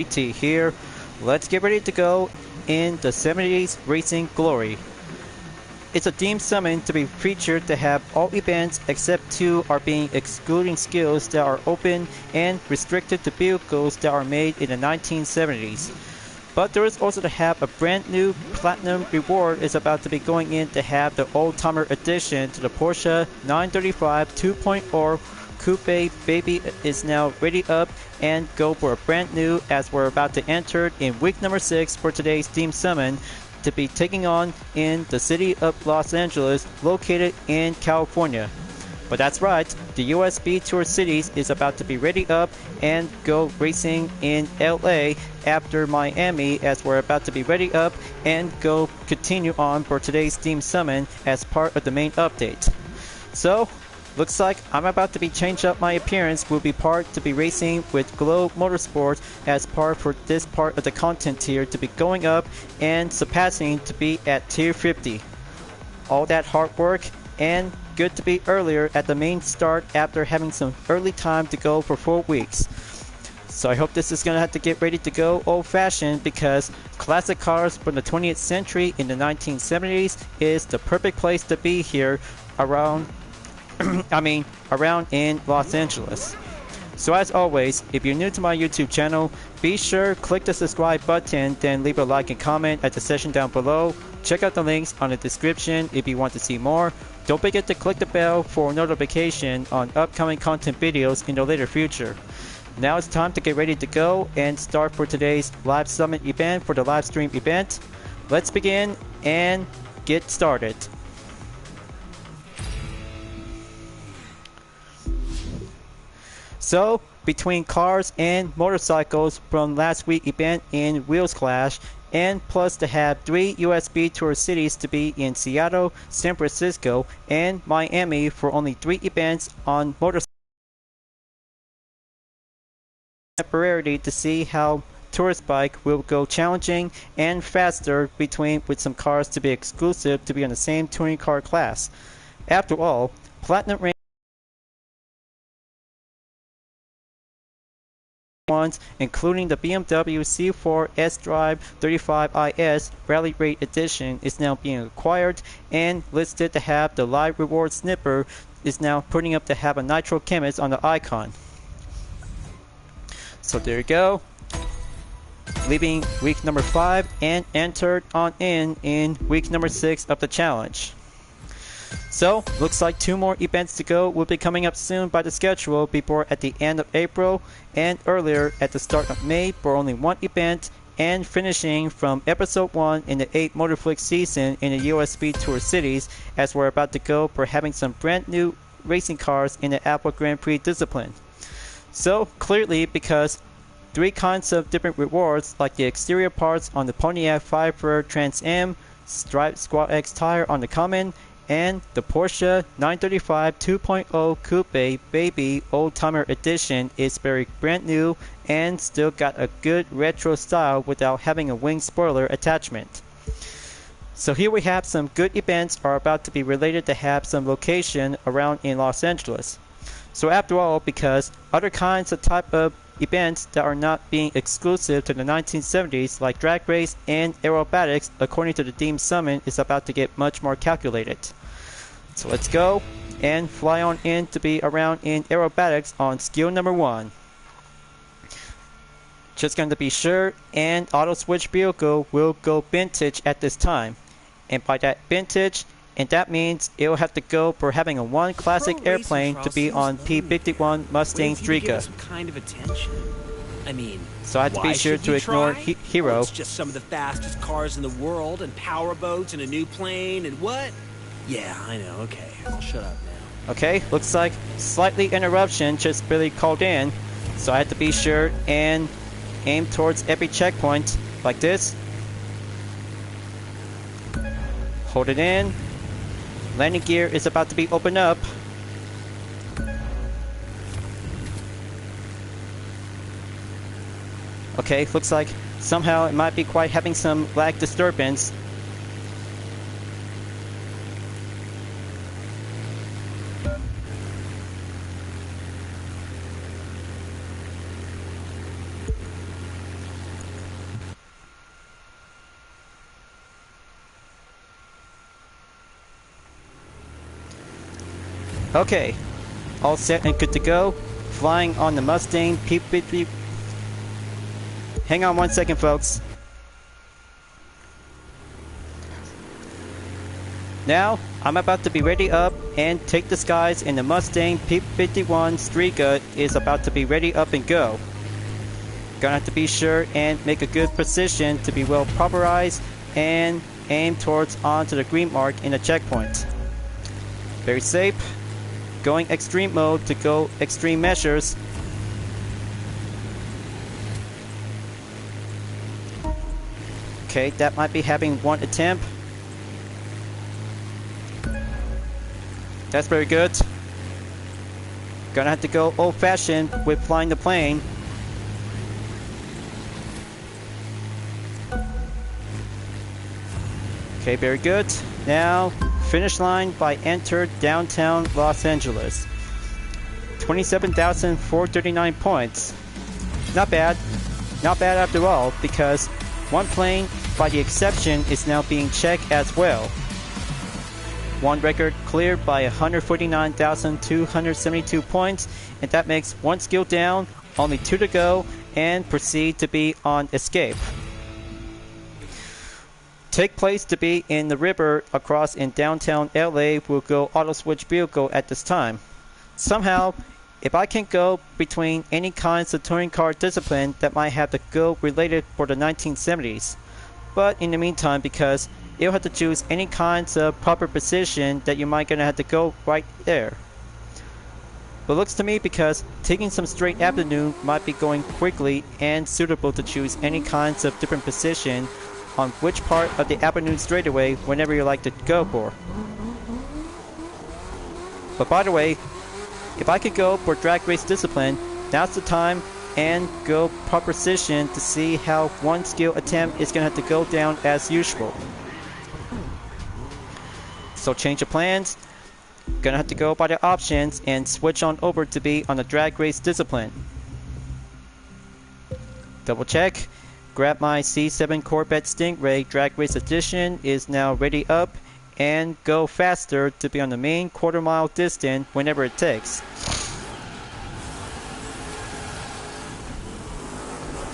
GT here. Let's get ready to go in the 70s Racing Glory. It's a team summon to be featured to have all events except 2 are being excluding skills that are open and restricted to vehicles that are made in the 1970s. But there is also to have a brand new platinum reward is about to be going in to have the old timer edition to the Porsche 935 2.0 Coupe baby is now ready up and go for a brand new as we're about to enter in week number 6 for today's Team Summon to be taking on in the city of Los Angeles located in California. But that's right, the USB Tour Cities is about to be ready up and go racing in LA after Miami as we're about to be ready up and go continue on for today's Team Summon as part of the main update. So, looks like I'm about to be changed up my appearance will be part to be racing with Glow Motorsports as part for this part of the content tier to be going up and surpassing to be at tier 50. All that hard work and good to be earlier at the main start after having some early time to go for 4 weeks. So I hope this is going to have to get ready to go old-fashioned because classic cars from the 20th century in the 1970s is the perfect place to be here around in Los Angeles. So as always, if you're new to my YouTube channel, be sure click the subscribe button, then leave a like and comment at the section down below. Check out the links on the description if you want to see more. Don't forget to click the bell for notification on upcoming content videos in the later future. Now it's time to get ready to go and start for today's live summit event for the live stream event. Let's begin and get started. So, between cars and motorcycles from last week's event in Wheels Clash, and plus to have 3 USB Tour cities to be in Seattle, San Francisco, and Miami for only 3 events on motorcycles. Temporarily to see how Tourist Bike will go challenging and faster with some cars to be exclusive to be on the same touring car class. After all, Platinum Range ones, including the BMW C4 S-Drive 35IS Rally Raid Edition is now being acquired and listed to have the live reward snipper is now putting up to have a nitro chemist on the icon. So there you go. Leaving week number 5 and entered on in week number 6 of the challenge. So, looks like 2 more events to go will be coming up soon by the schedule before at the end of April and earlier at the start of May for only 1 event and finishing from episode 1 in the 8th Motorflix season in the USB Tour Cities as we're about to go for having some brand new racing cars in the Apple Grand Prix discipline. So, clearly because 3 kinds of different rewards like the exterior parts on the Pontiac Firebird Trans Am, Striped Squad X tire on the Common, and the Porsche 935 2.0 Coupe Baby Old Timer Edition is very brand new and still got a good retro style without having a wing spoiler attachment. So here we have some good events are about to be related to have some location around in Los Angeles. So after all, because other kinds of type of events that are not being exclusive to the 1970s like drag race and aerobatics according to the Team Summon is about to get much more calculated. So let's go and fly on in to be around in aerobatics on skill number 1. Just going to be sure and auto switch vehicle will go vintage at this time. And by that vintage, and that means it will have to go for having a 1 classic airplane to be on P51 Mustang Streaka. Kind of attention. I mean, so I have to be sure to ignore Hero. Well, it's just some of the fastest cars in the world and power boats and a new plane and what? Yeah, I know. Okay, I'll shut up now. Okay, looks like slightly interruption just barely called in. So I have to be sure and aim towards every checkpoint like this. Hold it in. Landing gear is about to be opened up. Okay, looks like somehow it might be quite having some lag disturbance. Okay, all set and good to go. Flying on the Mustang P50. Hang on 1 second, folks. Now, I'm about to be ready up and take the skies, and the Mustang P51 Striga is about to be ready up and go. Gonna have to be sure and make a good position to be well properized and aim towards onto the green mark in the checkpoint. Very safe. Going extreme mode to go extreme measures. Okay, that might be having one attempt. That's very good. Gonna have to go old-fashioned with flying the plane. Okay, very good. Now, finish line by enter downtown Los Angeles. 27,439 points. Not bad. Not bad after all, because one plane, by the exception, is now being checked as well. One record cleared by 149,272 points, and that makes one skill down, only 2 to go, and proceed to be on escape. Take place to be in the river across in downtown LA will go auto switch vehicle at this time. Somehow, if I can go between any kinds of touring car discipline, that might have to go related for the 1970s. But in the meantime, because you'll have to choose any kinds of proper position that you might gonna have to go right there. But looks to me because taking some straight avenue might be going quickly and suitable to choose any kinds of different position on which part of the avenue straightaway whenever you like to go for. But by the way, if I could go for drag race discipline, now's the time and go proper position to see how one skill attempt is gonna have to go down as usual. So change of plans, gonna have to go by the options and switch on over to be on the drag race discipline. Double check, grab my C7 Corvette Stingray Drag Race Edition is now ready up and go faster to be on the main quarter-mile distance whenever it takes.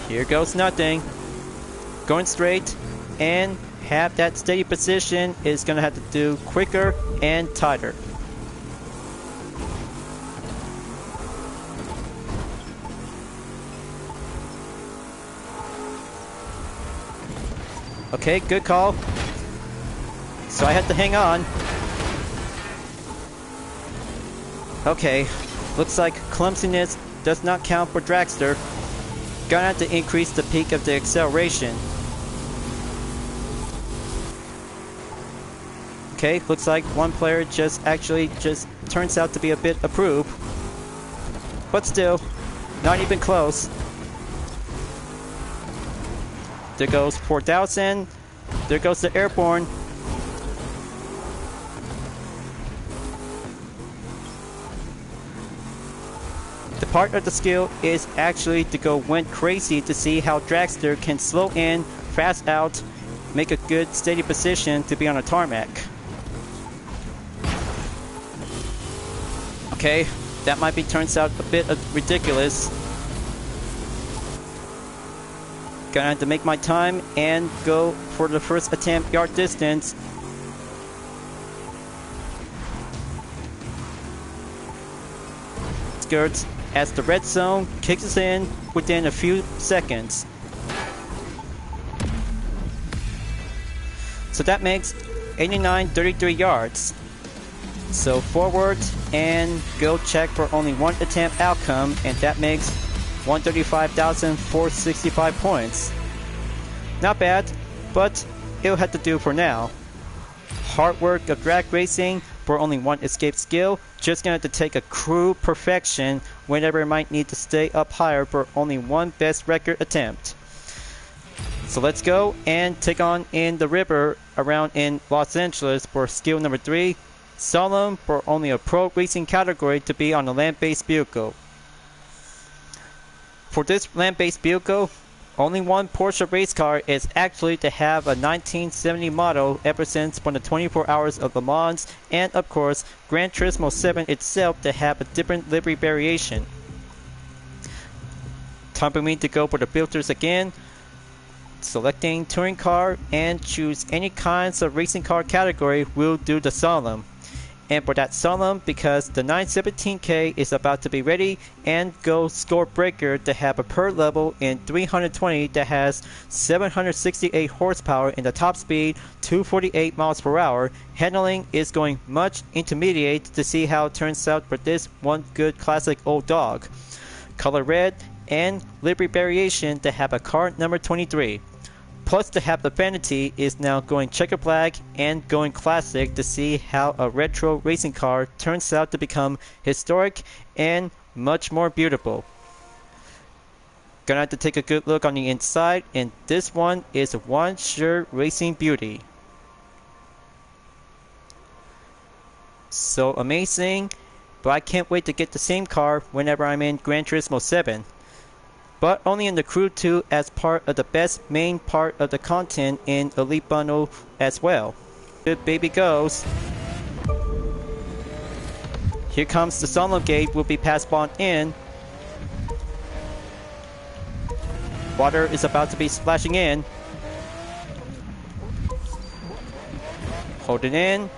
Here goes nothing. Going straight and have that steady position is going to have to do quicker and tighter. Okay, good call. So I had to hang on. Okay, looks like clumsiness does not count for Dragster. Gonna have to increase the peak of the acceleration. Okay, looks like one player just turns out to be a bit approved. But still, not even close. There goes 4,000. There goes the airborne. The part of the skill is actually to go went crazy to see how Dragster can slow in, fast out, make a good steady position to be on a tarmac. Okay, that might be turns out a bit ridiculous. Gonna have to make my time and go for the first attempt yard distance. Skirts as the red zone kicks us in within a few seconds. So that makes 89.33 yards. So forward and go check for only one attempt outcome, and that makes 135,465 points. Not bad, but it'll have to do for now. Hard work of drag racing for only one escape skill, just gonna have to take a crew perfection whenever it might need to stay up higher for only one best record attempt. So let's go and take on in the river around in Los Angeles for skill number 3. Solemn for only a pro racing category to be on a land-based vehicle. For this land-based vehicle, Only one Porsche race car is actually to have a 1970 model ever since from the 24 Hours of Le Mans, and of course Gran Turismo 7 itself to have a different livery variation. Time for me to go for the filters again. Selecting touring car and choose any kinds of racing car category will do the Solemn. And for that Solemn, because the 917K is about to be ready, and go Score Breaker to have a per level in 320 that has 768 horsepower in the top speed, 248 miles per hour. Handling is going much intermediate to see how it turns out for this one good classic old dog. Color red and livery variation to have a car number 23. Plus to have the vanity is now going checker flag and going classic to see how a retro racing car turns out to become historic and much more beautiful. Gonna have to take a good look on the inside, and this one is one sure racing beauty. So amazing, but I can't wait to get the same car whenever I'm in Gran Turismo 7. But only in the Crew 2 as part of the best main part of the content in Elite Bundle as well. Good baby goes. Here comes the Solemn gate, will be passed on in. Water is about to be splashing in. Hold it in.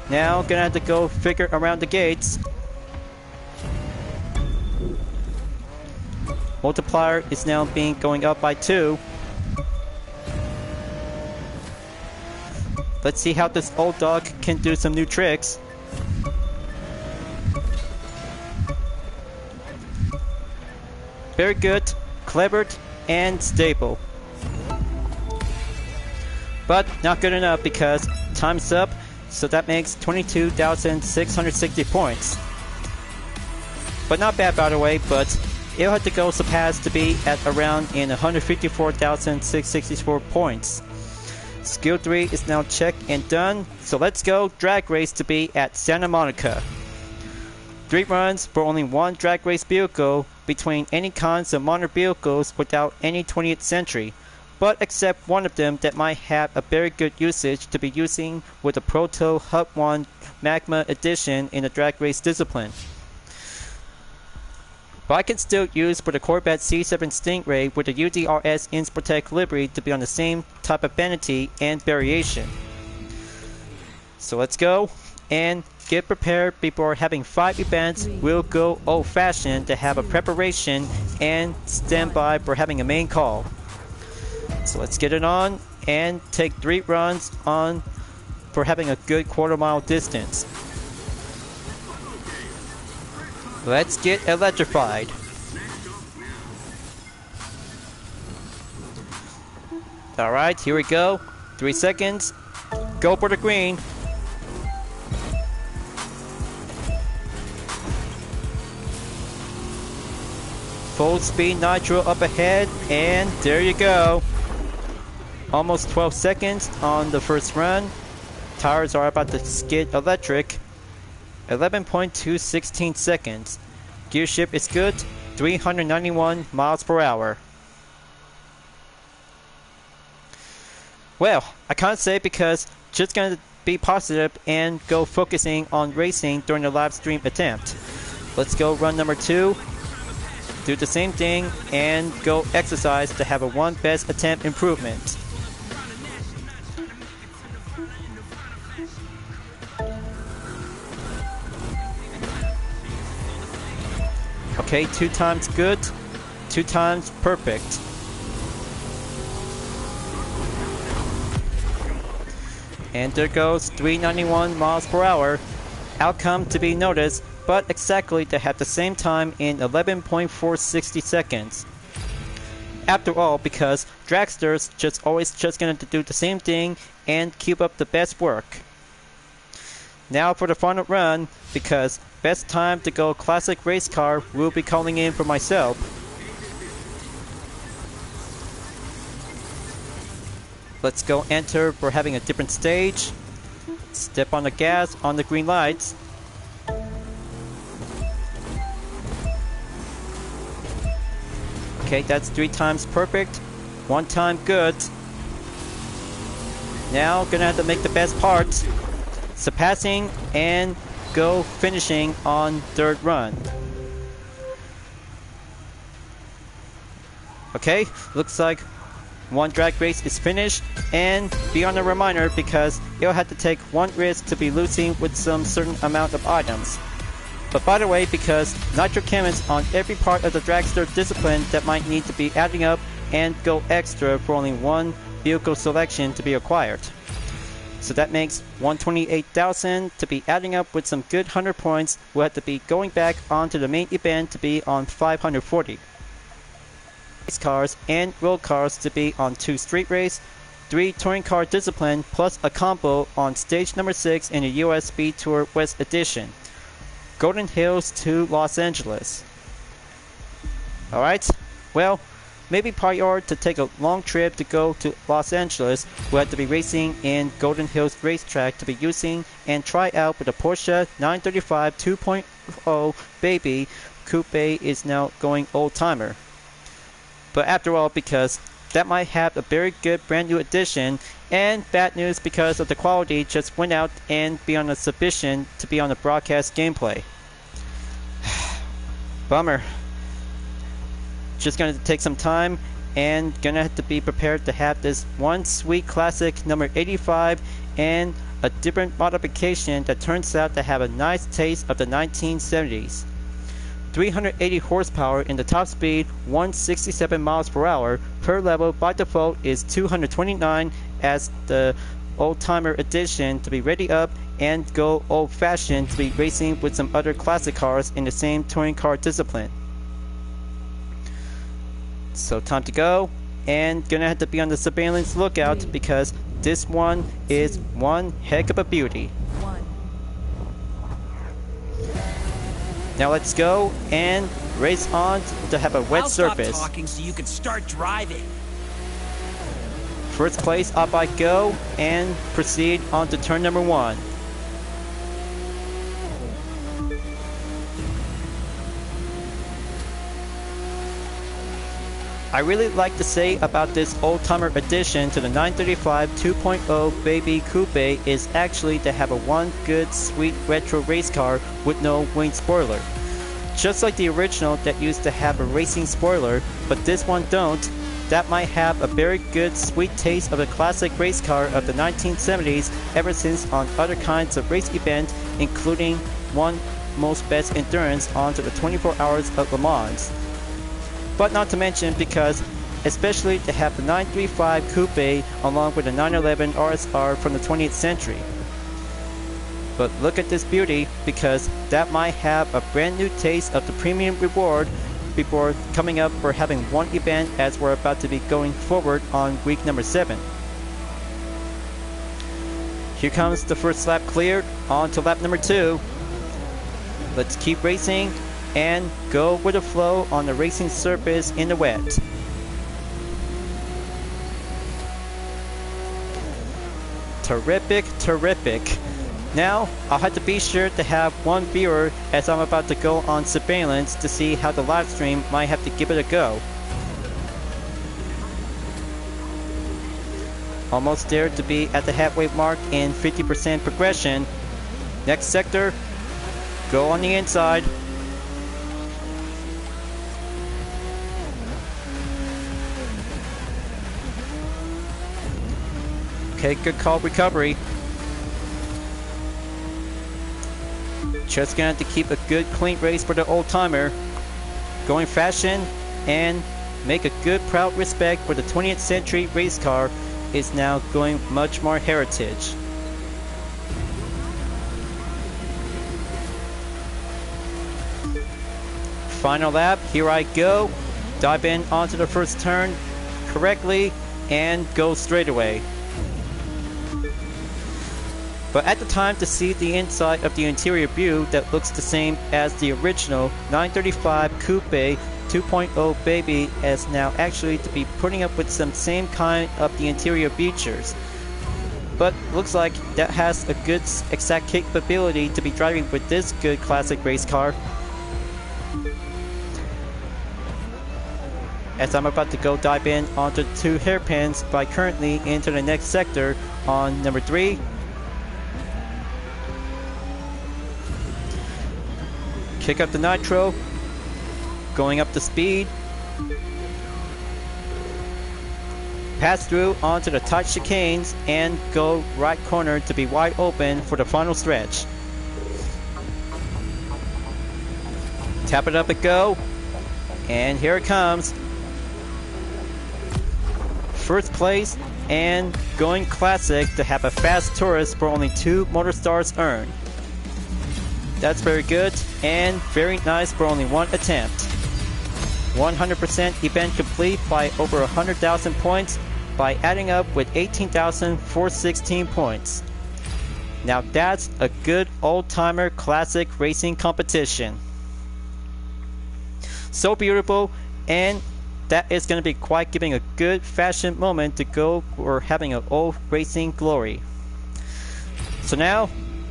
Now gonna have to go figure around the gates. Multiplier is now going up by 2. Let's see how this old dog can do some new tricks. Very good, clever, and stable. But not good enough because time's up, so that makes 22,660 points. But not bad, by the way, but it'll have to go surpass to be at around in 154,664 points. Skill 3 is now checked and done, so let's go drag race to be at Santa Monica. 3 runs for only one drag race vehicle between any kinds of modern vehicles without any 20th century, but except one of them that might have a very good usage to be using with the Proto Hub 1 Magma Edition in the drag race discipline. But I can still use for the Corvette C7 Stingray with the UDRS Inspirtech livery to be on the same type of vanity and variation. So let's go and get prepared before having 5 events. We'll go old-fashioned to have a preparation and stand by for having a main call. So let's get it on and take 3 runs on for having a good quarter-mile distance. Let's get electrified. Alright, here we go. 3 seconds. Go for the green. Full speed nitro up ahead, and there you go. Almost 12 seconds on the first run. Tires are about to skid electric. 11.216 seconds. Gear shift is good. 391 miles per hour. Well, I can't say because just gonna be positive and go focusing on racing during the live stream attempt. Let's go run number 2. Do the same thing and go exercise to have a 1 best attempt improvement. Okay, 2 times good, 2 times perfect. And there goes 391 miles per hour. Outcome to be noticed, but exactly to have the same time in 11.460 seconds. After all, because dragsters always gonna do the same thing and keep up the best work. Now for the final run, because best time to go classic race car will be calling in for myself. Let's go enter for having a different stage. Step on the gas on the green lights. Okay, that's 3 times perfect, 1 time good. Now gonna have to make the best part, surpassing and go finishing on 3rd run. Okay, looks like 1 drag race is finished, and be on a reminder because you'll have to take 1 risk to be losing with some certain amount of items. But by the way, because nitro cannons on every part of the dragster discipline that might need to be adding up and go extra for only 1 vehicle selection to be acquired. So that makes 128,000 to be adding up with some good 100 points. We'll have to be going back onto the main event to be on 540. Race cars and road cars to be on 2 street race, 3 touring car discipline plus a combo on stage number 6 in the US Speed Tour West Edition. Golden Hills to Los Angeles. Alright, well, maybe prior to take a long trip to go to Los Angeles, we'll have to be racing in Golden Hills racetrack to be using and try out with a Porsche 935 2.0 baby. Coupe is now going old timer. But after all, because that might have a very good brand new edition, and bad news because of the quality just went out and be on a submission to be on the broadcast gameplay. Bummer. Just gonna take some time and gonna have to be prepared to have this one sweet classic number 85 and a different modification that turns out to have a nice taste of the 1970s. 380 horsepower in the top speed, 167 miles per hour. Per level by default is 229 as the old timer edition to be ready up and go old fashioned to be racing with some other classic cars in the same touring car discipline. So time to go, and gonna have to be on the surveillance lookout because this one is one heck of a beauty. Now let's go and race on to have a wet surface. Stop talking so you can start driving. First place up I go and proceed on to turn number 1. I really like to say about this old timer addition to the 935 2.0 baby coupe is actually to have a one good sweet retro race car with no wing spoiler. Just like the original that used to have a racing spoiler, but this one don't. That might have a very good sweet taste of the classic race car of the 1970s ever since on other kinds of race events, including one most best endurance onto the 24 hours of Le Mans. But not to mention because especially to have the 935 coupe along with the 911 RSR from the 20th century. But look at this beauty because that might have a brand new taste of the premium reward before coming up for having one event as we're about to be going forward on week number 7. Here comes the first lap cleared, on to lap number 2. Let's keep racing and go with the flow on the racing surface in the wet. Terrific, terrific. Now, I'll have to be sure to have one viewer as I'm about to go on surveillance to see how the live stream might have to give it a go. Almost there to be at the halfway mark in 50% progression. Next sector, go on the inside. Okay, good call recovery. Just gonna have to keep a good clean race for the old timer. Going fashion and make a good proud respect for the 20th century race car is now going much more heritage. Final lap, here I go. Dive in onto the first turn correctly and go straight away. But at the time to see the inside of the interior view that looks the same as the original 935 Coupe 2.0 baby as now actually to be putting up with some same kind of the interior features. But looks like that has a good exact capability to be driving with this good classic race car. as I'm about to go dive in onto 2 hairpins by currently into the next sector on number 3. Kick up the nitro, going up the speed, pass through onto the tight chicanes and go right corner to be wide open for the final stretch. Tap it up and go, and here it comes. First place and going classic to have a fast tourist for only 2 motor stars earned. That's very good and very nice for only 1 attempt. 100% event complete by over 100,000 points by adding up with 18,416 points. Now that's a good old-timer classic racing competition. So beautiful, and that is going to be quite giving a good fashion moment to go for having an old racing glory. So now,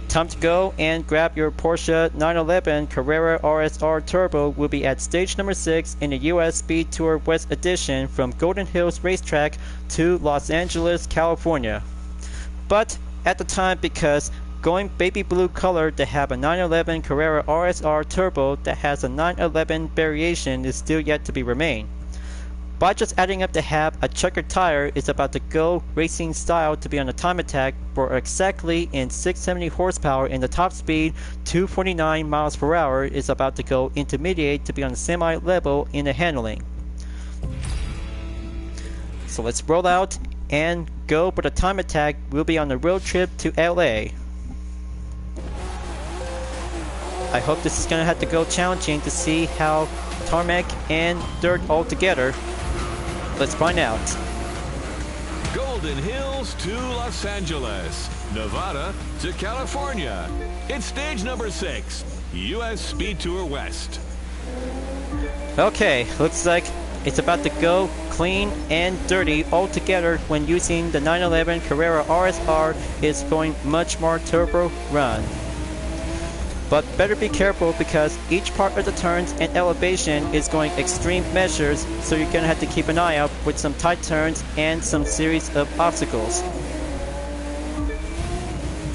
time to go and grab your Porsche 911 Carrera RSR Turbo. Will be at stage number 6 in the US Speed Tour West Edition from Golden Hills Racetrack to Los Angeles, California. But at the time, because going baby blue color to have a 911 Carrera RSR Turbo that has a 911 variation is still yet to be remain. By just adding up to have a checkered tire is about to go racing style to be on the time attack for exactly in 670 horsepower in the top speed, 249 miles per hour is about to go intermediate to be on the semi level in the handling. So let's roll out and go for the time attack. We'll be on the road trip to LA. I hope this is going to have to go challenging to see how tarmac and dirt all together. Let's find out. Golden Hills to Los Angeles, Nevada to California. It's stage number 6, US Speed Tour West. Okay, looks like it's about to go clean and dirty all together when using the 911 Carrera RSR. Is going much more turbo run. But better be careful because each part of the turns and elevation is going extreme measures, so you're going to have to keep an eye out with some tight turns and some series of obstacles.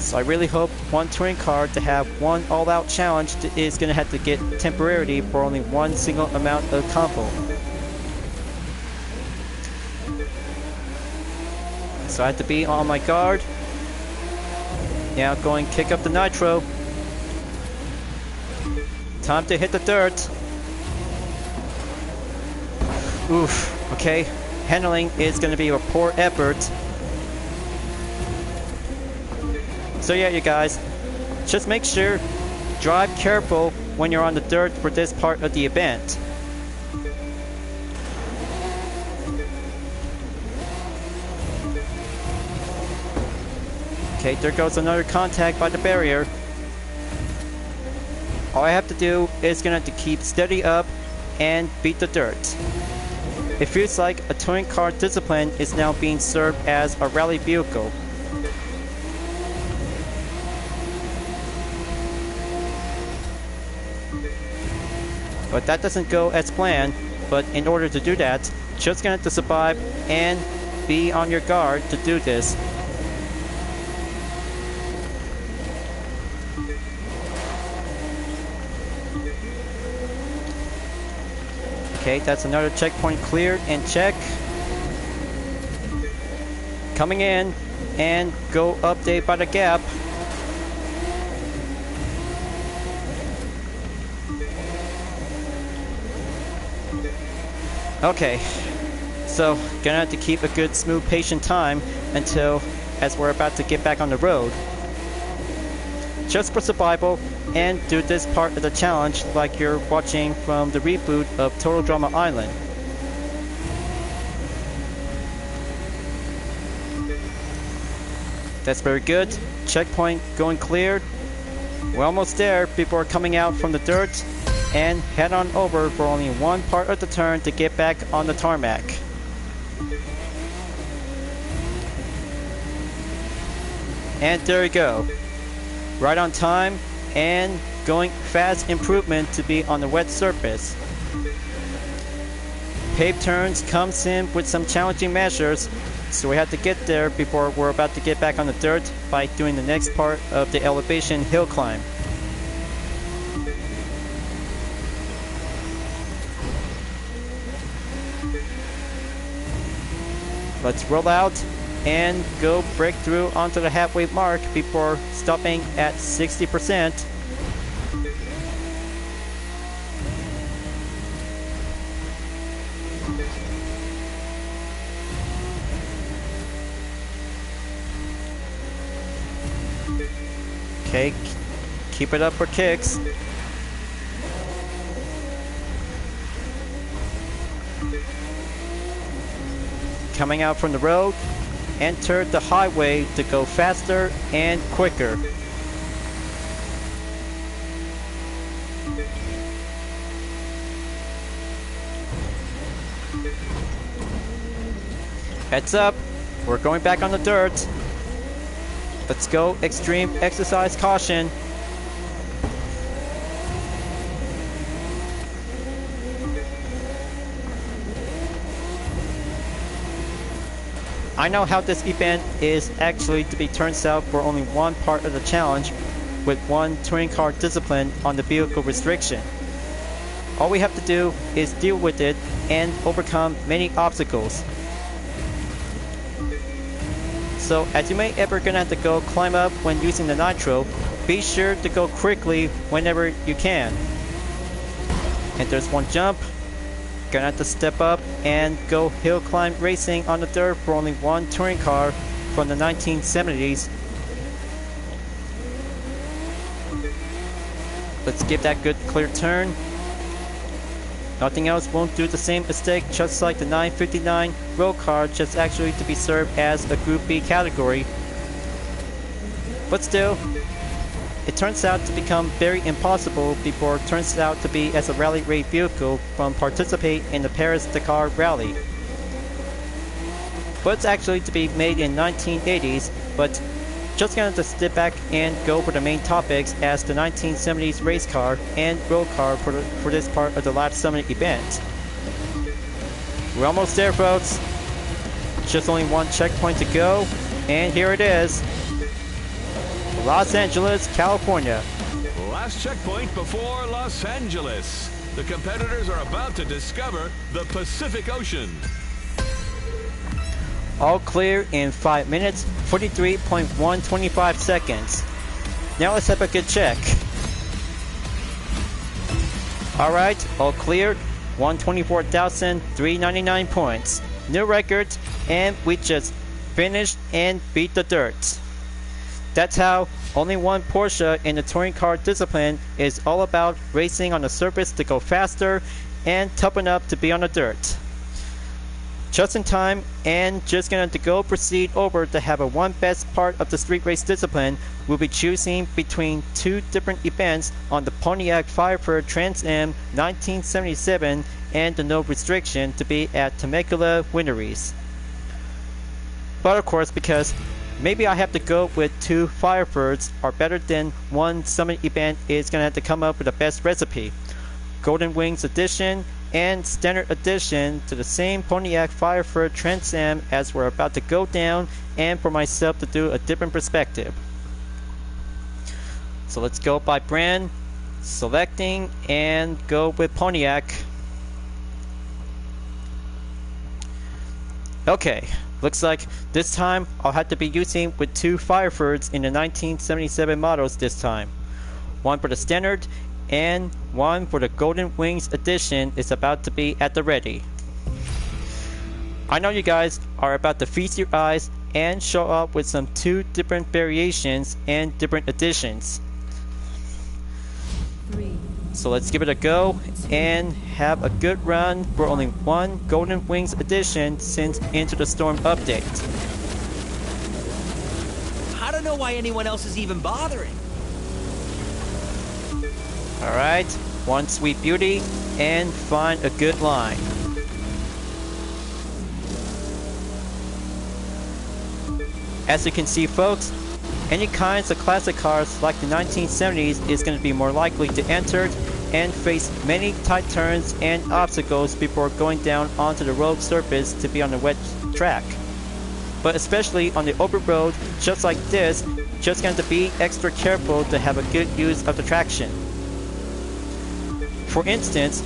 So I really hope one touring car to have one all-out challenge is going to have to get temporarily for only one single amount of combo. So I have to be on my guard. Now going kick up the nitro. Time to hit the dirt. Oof, okay. Handling is going to be a poor effort. So yeah, you guys, just make sure, drive careful when you're on the dirt for this part of the event. Okay, there goes another contact by the barrier. All I have to do is gonna have to keep steady up and beat the dirt. It feels like a touring car discipline is now being served as a rally vehicle. But that doesn't go as planned, but in order to do that, just gonna have to survive and be on your guard to do this. Okay, that's another checkpoint cleared and check. Coming in and go update by the gap. Okay, so gonna have to keep a good smooth patient time until as we're about to get back on the road. Just for survival, and do this part of the challenge like you're watching from the reboot of Total Drama Island. That's very good. Checkpoint going cleared. We're almost there. People are coming out from the dirt and head on over for only one part of the turn to get back on the tarmac. And there you go. Right on time and going fast improvement to be on the wet surface. paved turns comes in with some challenging measures, so we have to get there before we're about to get back on the dirt by doing the next part of the elevation hill climb. Let's roll out and go break through onto the halfway mark before stopping at 60%. Okay, keep it up for kicks. Coming out from the road, enter the highway to go faster and quicker. Heads up, we're going back on the dirt. Let's go extreme exercise caution. I know how this event is actually to be turned out for only one part of the challenge with one touring car discipline on the vehicle restriction. All we have to do is deal with it and overcome many obstacles. So as you may ever gonna have to go climb up when using the nitro, be sure to go quickly whenever you can. And there's one jump. Gonna have to step up and go hill climb racing on the dirt for only one touring car from the 1970s. Let's give that good clear turn. Nothing else won't do the same mistake, just like the 959 road car, just actually to be served as a Group B category. But still, it turns out to become very impossible before it turns out to be as a rally raid vehicle from participate in the Paris-Dakar rally. But it's actually to be made in 1980s, but just gonna have to step back and go for the main topics as the 1970s race car and road car for this part of the Lap Summit event. We're almost there, folks. Just only one checkpoint to go, and here it is. Los Angeles, California. Last checkpoint before Los Angeles. The competitors are about to discover the Pacific Ocean. All clear in 5 minutes, 43.125 seconds. Now let's have a good check. Alright, all cleared, 124,399 points. New record, and we just finished and beat the dirt. That's how only one Porsche in the touring car discipline is all about racing on the surface to go faster and toughen up to be on the dirt. Just in time, and just gonna to go proceed over to have a one best part of the street race discipline. We'll be choosing between two different events on the Pontiac Firebird Trans Am 1977 and the no restriction to be at Temecula Wineries. But of course, because maybe I have to go with two Firebirds are better than one Summit event, is gonna have to come up with the best recipe. Golden Wings Edition and Standard Edition to the same Pontiac Firebird Trans Am as we're about to go down, and for myself to do a different perspective. So let's go by brand, selecting, and go with Pontiac. Okay, looks like this time I'll have to be using with two Firebirds in the 1977 models this time. One for the Standard and one for the Golden Wings Edition is about to be at the ready. I know you guys are about to feast your eyes and show up with some two different variations and different editions. So let's give it a go and have a good run for only one Golden Wings Edition since Into the Storm update. I don't know why anyone else is even bothering. Alright, one sweet beauty, and find a good line. As you can see, folks, any kinds of classic cars like the 1970s is going to be more likely to enter, and face many tight turns and obstacles before going down onto the road surface to be on the wet track. But especially on the open road, just like this, just going to be extra careful to have a good use of the traction. For instance,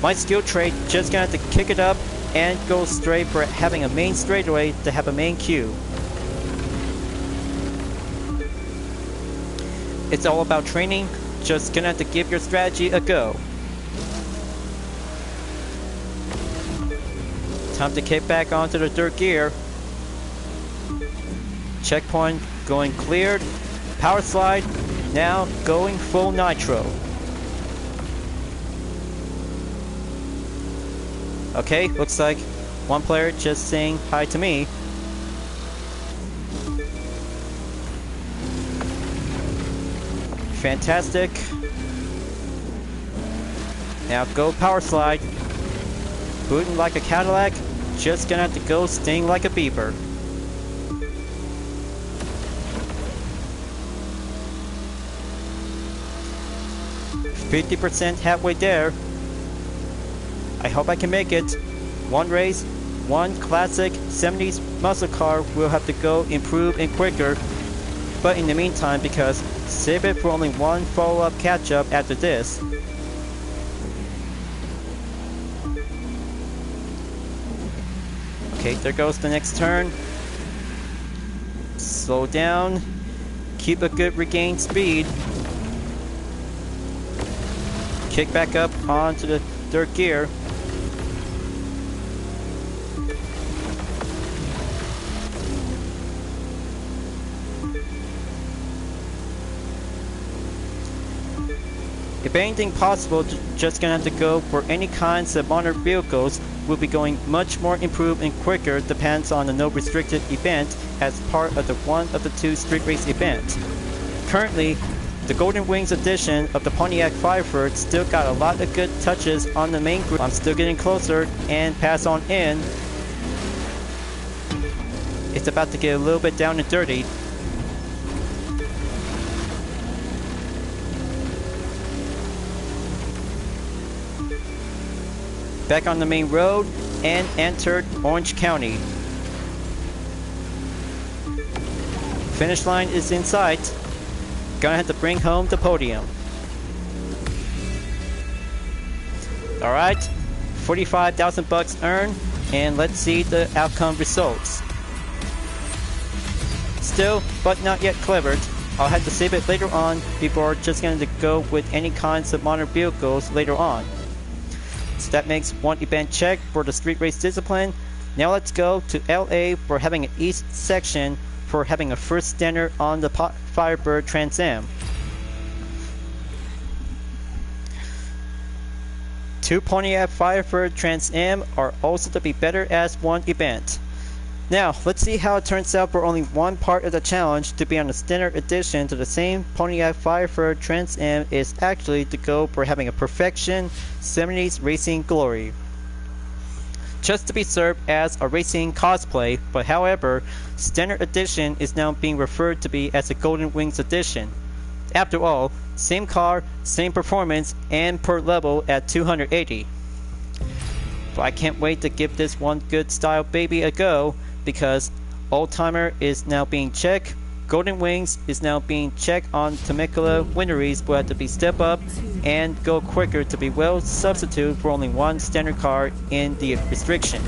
my skill trait just going to kick it up and go straight for having a main straightaway to have a main queue. It's all about training, just gonna have to give your strategy a go. Time to kick back onto the third gear. Checkpoint going cleared. Power slide, now going full nitro. Okay, looks like one player just saying hi to me. Fantastic. Now go power slide. Booting like a Cadillac, just gonna have to go sting like a beaver. %50 halfway there. I hope I can make it. One race, one classic 70s muscle car will have to go improve and quicker. But in the meantime, because save it for only one follow-up catch-up after this. Okay, there goes the next turn. Slow down. Keep a good regained speed. Kick back up onto the third gear. If anything possible, just gonna have to go for any kinds of modern vehicles, will be going much more improved and quicker, depends on the no restricted event as part of the one of the two street race event. Currently, the Golden Wings edition of the Pontiac Firebird still got a lot of good touches on the main group. I'm still getting closer and pass on in. It's about to get a little bit down and dirty. Back on the main road and entered Orange County. Finish line is in sight. Gonna have to bring home the podium. Alright, 45,000 bucks earned, and let's see the outcome results. Still, but not yet clevered. I'll have to save it later on before just going to go with any kinds of modern vehicles later on. So that makes one event check for the street race discipline. Now let's go to LA for having an east section for having a first standard on the Firebird Trans Am. 2 Pontiac Firebird Trans Am are also to be better as one event. Now, let's see how it turns out for only one part of the challenge to be on the standard edition to the same Pontiac Firebird Trans Am is actually to go for having a perfection 70s racing glory. Just to be served as a racing cosplay, but however, standard edition is now being referred to be as a Golden Wings edition. After all, same car, same performance, and per level at 280. But I can't wait to give this one good style baby a go, because Old Timer is now being checked, Golden Wings is now being checked on Temecula Wineries will have to be step up and go quicker to be well substitute for only one standard car in the restriction.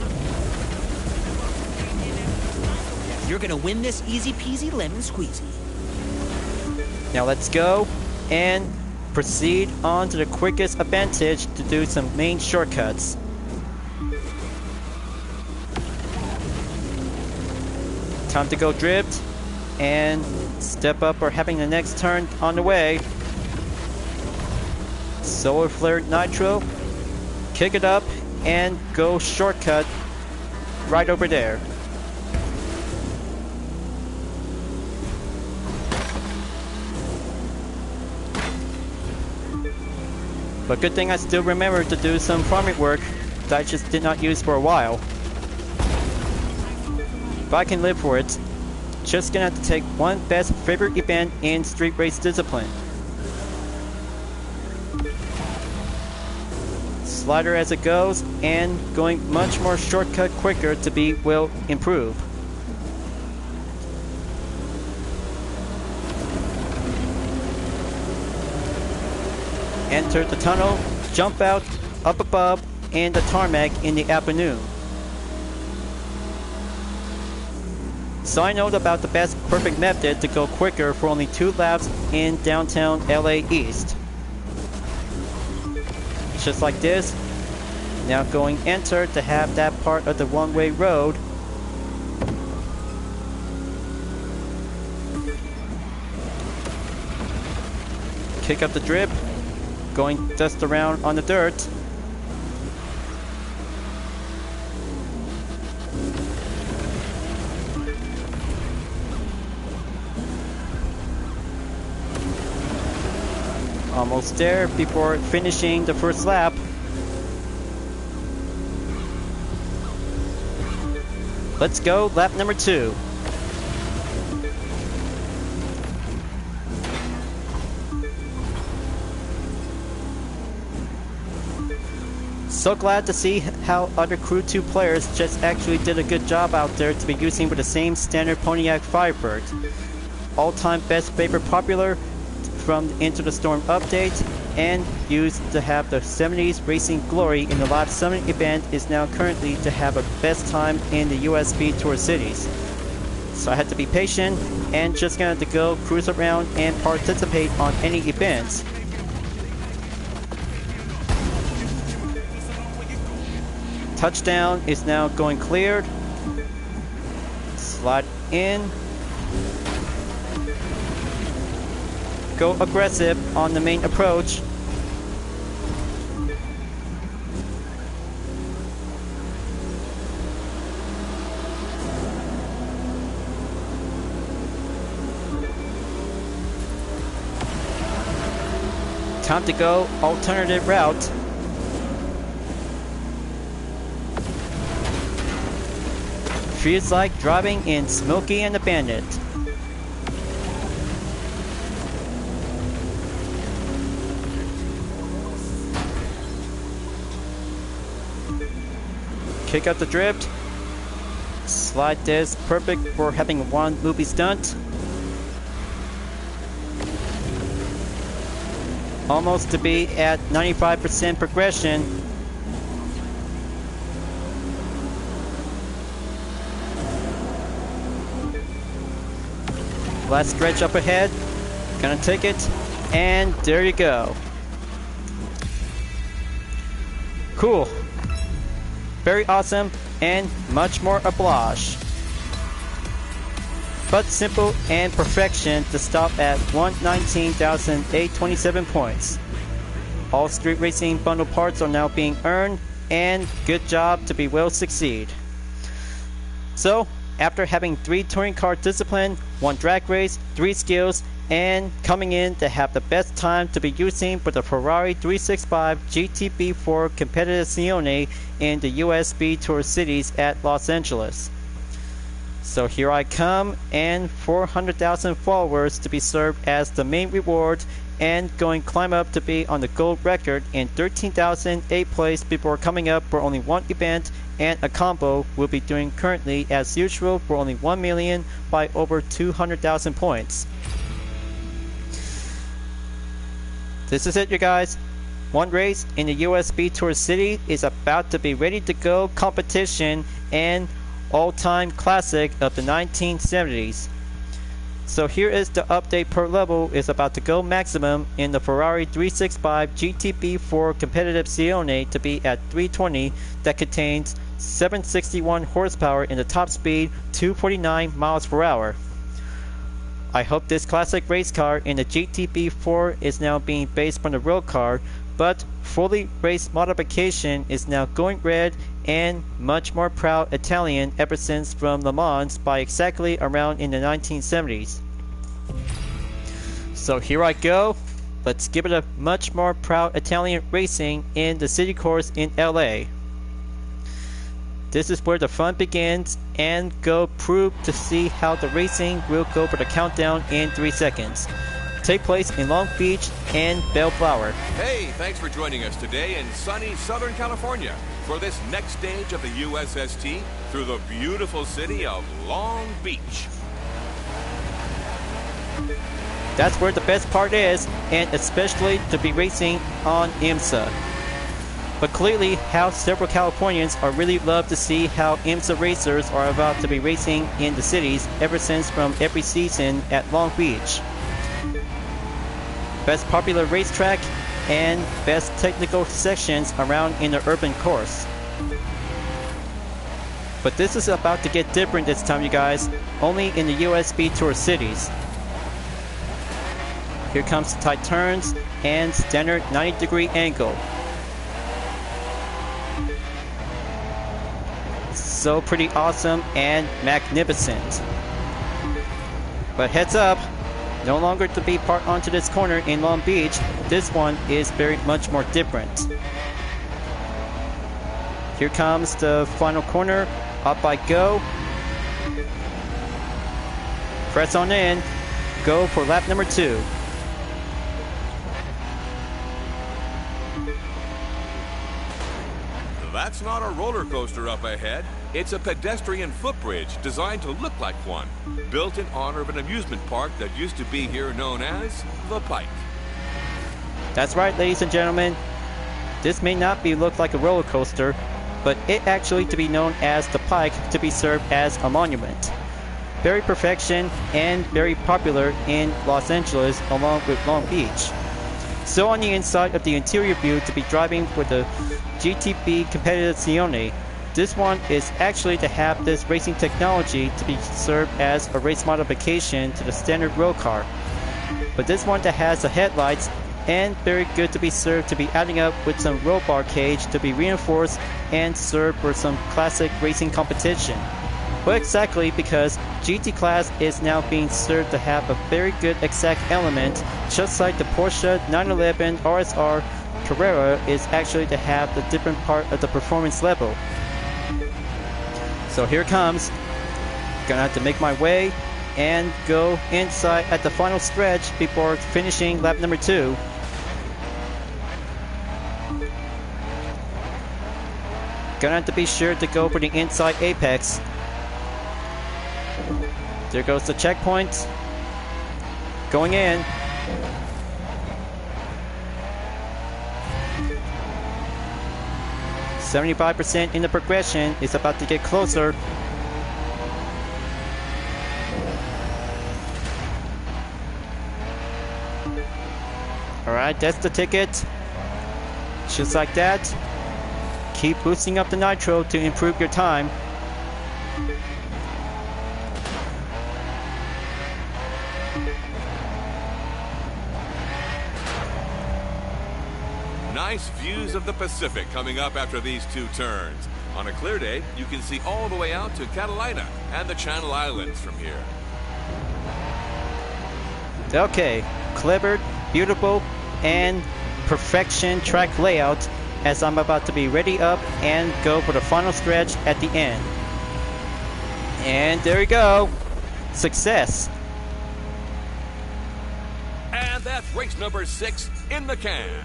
You're gonna win this easy peasy lemon squeezy. Now let's go and proceed on to the quickest advantage to do some main shortcuts. Time to go drift and step up or having the next turn on the way. Solar Flare Nitro, kick it up and go shortcut right over there. But good thing I still remember to do some farming work that I just did not use for a while. But I can live for it. Just gonna have to take one best favorite event in street race discipline. slider as it goes, and going much more shortcut quicker to be will improve. Enter the tunnel, jump out, up above, and the tarmac in the afternoon. Side note about the best perfect method to go quicker for only 2 laps in downtown LA East. Just like this. Now going enter to have that part of the one-way road. Kick up the drip. Going dust around on the dirt. Almost there before finishing the first lap. Let's go, lap number 2. So glad to see how other Crew 2 players just actually did a good job out there to be using with the same standard Pontiac Firebird. All-time best favorite popular from the Into the Storm update, and used to have the 70s Racing Glory in the Live Summit event is now currently to have a best time in the US Speed Tour cities. So I had to be patient and just gonna have to go cruise around and participate on any events. Touchdown is now going cleared. Slide in. Go aggressive on the main approach. Time to go alternative route. Feels like driving in Smokey and the Bandit. Kick up the drift. Slide this, perfect for having one loopy stunt. Almost to be at 95% progression. Last stretch up ahead. Gonna take it, and there you go. Cool. Very awesome and much more oblige. But simple and perfection to stop at 119,827 points. All street racing bundle parts are now being earned, and good job to be will succeed. So, after having 3 touring car discipline, 1 drag race, 3 skills, and coming in to have the best time to be using with the Ferrari 365 GTB4 Competizione in the US Speed Tour cities at Los Angeles. So here I come, and 400,000 followers to be served as the main reward, and going climb up to be on the gold record in 13,008 place before coming up for only 1 event, and a combo will be doing currently as usual for only 1 million by over 200,000 points. This is it, you guys. 1 race in the US Speed Tour City is about to be ready to go competition and all-time classic of the 1970s. So here is the update per level is about to go maximum in the Ferrari 365 GTB4 Competizione to be at 320 that contains 761 horsepower in the top speed 249 miles per hour. I hope this classic race car in the GTB4 is now being based on the road car, but fully race modification is now going red and much more proud Italian ever since from Le Mans by exactly around in the 1970s. So here I go. Let's give it a much more proud Italian racing in the city course in LA. This is where the fun begins, and go prove to see how the racing will go for the countdown in 3 seconds. take place in Long Beach and Bellflower. Hey, thanks for joining us today in sunny Southern California for this next stage of the USST through the beautiful city of Long Beach. That's where the best part is, and especially to be racing on IMSA. But clearly, how several Californians are really love to see how IMSA racers are about to be racing in the cities ever since from every season at Long Beach. Best popular racetrack and best technical sections around in the urban course. But this is about to get different this time, you guys, only in the USB Tour cities. Here comes tight turns and standard 90-degree angle. So pretty awesome and magnificent. But heads up, no longer to be parked onto this corner in Long Beach. This one is very much more different. Here comes the final corner. Up I go. Press on in. Go for lap number 2. That's not a roller coaster up ahead. It's a pedestrian footbridge designed to look like one, built in honor of an amusement park that used to be here known as the Pike. That's right, ladies and gentlemen. This may not look like a roller coaster, but it actually to be known as the Pike to be served as a monument. Very perfection and very popular in Los Angeles along with Long Beach. So on the inside of the interior view to be driving for the GTB Competizione, this one is actually to have this racing technology to be served as a race modification to the standard road car. But this one that has the headlights and very good to be served to be adding up with some roll bar cage to be reinforced and served for some classic racing competition. Well, exactly, because GT class is now being served to have a very good exact element, just like the Porsche 911 RSR Carrera is actually to have the different part of the performance level. So here it comes. Gonna have to make my way and go inside at the final stretch before finishing lap number 2. Gonna have to be sure to go for the inside apex. There goes the checkpoint. Going in. %75% in the progression is about to get closer. Alright, that's the ticket. Just like that. Keep boosting up the nitro to improve your time. Nice views of the Pacific coming up after these 2 turns. On a clear day, you can see all the way out to Catalina and the Channel Islands from here. Okay, clever, beautiful, and perfection track layout as I'm about to be ready up and go for the final stretch at the end. And there we go. Success. And that's race number 6 in the can.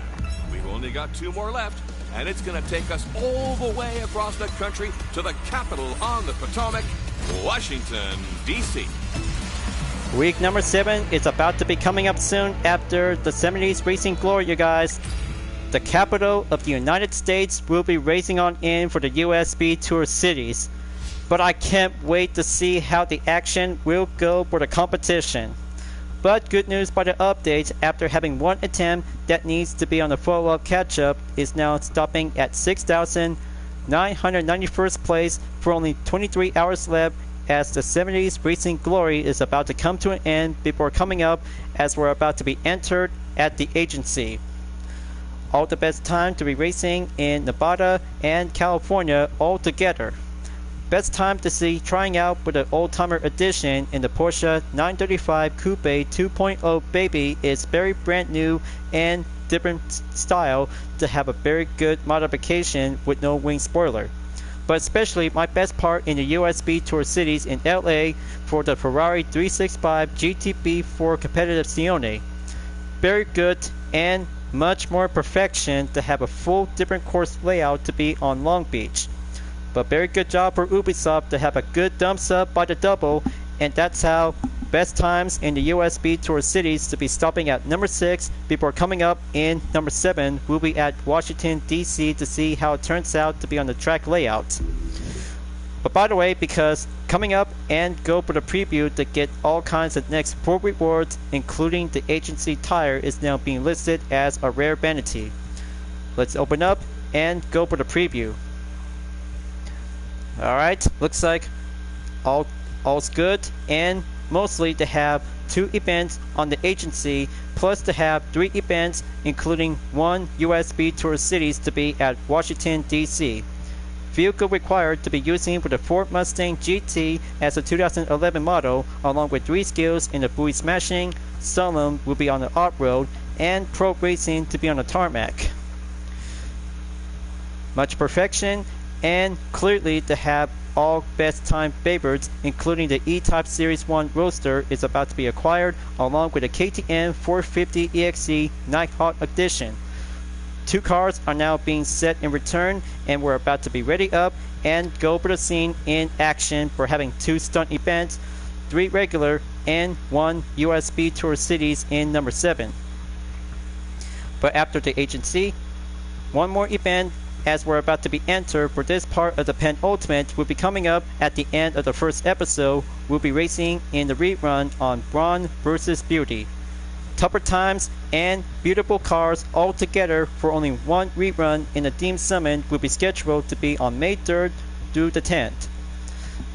We've only got 2 more left, and it's going to take us all the way across the country to the capital on the Potomac, Washington, D.C. Week number 7 is about to be coming up soon after the 70's Racing Glory, you guys. The capital of the United States will be racing on in for the USB Tour cities. But I can't wait to see how the action will go for the competition. But good news by the update, after having one attempt that needs to be on the follow-up catch-up, is now stopping at 6,991st place for only 23 hours left, as the 70's Racing Glory is about to come to an end before coming up as we're about to be entered at the agency. All the best time to be racing in Nevada and California all together. Best time to see trying out with the old-timer edition in the Porsche 935 Coupe 2.0 Baby is very brand new and different style to have a very good modification with no wing spoiler. But especially my best part in the USB Tour cities in LA for the Ferrari 365 GTB4 Competizione. very good and much more perfection to have a full different course layout to be on Long Beach. But very good job for Ubisoft to have a good thumbs up by the double, and that's how best times in the USB Tour cities to be stopping at number 6 before coming up in number 7. We'll be at Washington DC to see how it turns out to be on the track layout. But by the way, because coming up and go for the preview to get all kinds of next 4 rewards, including the agency tire, is now being listed as a rare vanity. Let's open up and go for the preview. Alright, looks like all's good, and mostly to have 2 events on the agency, plus to have 3 events, including 1 USB Tour cities to be at Washington DC. Vehicle required to be using with the Ford Mustang GT as a 2011 model, along with 3 skills in the buoy smashing, slalom will be on the off-road, and pro racing to be on the tarmac. Much perfection, and clearly to have all best time favorites, including the E-Type Series 1 Roadster is about to be acquired, along with the KTM 450 EXE Nighthawk Edition. 2 cars are now being set in return, and we're about to be ready up and go for the scene in action for having 2 stunt events, 3 regular, and 1 USB Tour cities in number 7. But after the agency, 1 more event as we're about to be entered for this part of the penultimate will be coming up at the end of the first episode. We'll be racing in the rerun on Brawn vs. Beauty. Tougher times and beautiful cars all together for only 1 rerun in the Team Summit will be scheduled to be on May 3rd through the 10th.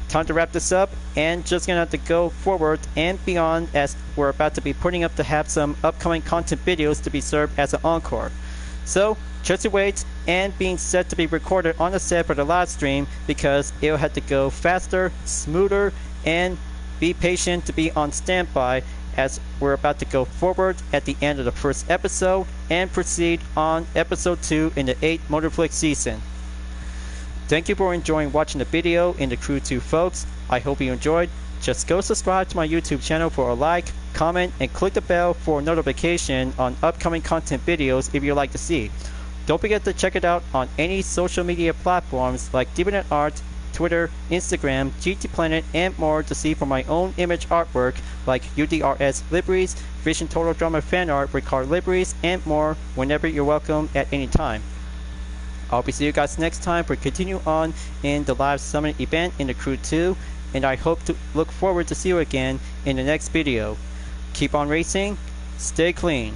Time to wrap this up, and just gonna have to go forward and beyond as we're about to be putting up to have some upcoming content videos to be served as an encore. So just wait and being set to be recorded on the set for the live stream, because it'll have to go faster, smoother, and be patient to be on standby as we're about to go forward at the end of the first episode and proceed on episode 2 in the 8th Motorflix season. Thank you for enjoying watching the video in the Crew 2 folks. I hope you enjoyed. Just go subscribe to my YouTube channel for a like, comment, and click the bell for notification on upcoming content videos if you'd like to see. Don't forget to check it out on any social media platforms like Dividend Art, Twitter, Instagram, GT Planet, and more to see for my own image artwork like UDRS liveries, Vision Total Drama fan art with car liveries, and more whenever you're welcome at any time. I'll be seeing you guys next time for continue on in the live summit event in the Crew 2, and I hope to look forward to see you again in the next video. Keep on racing, stay clean.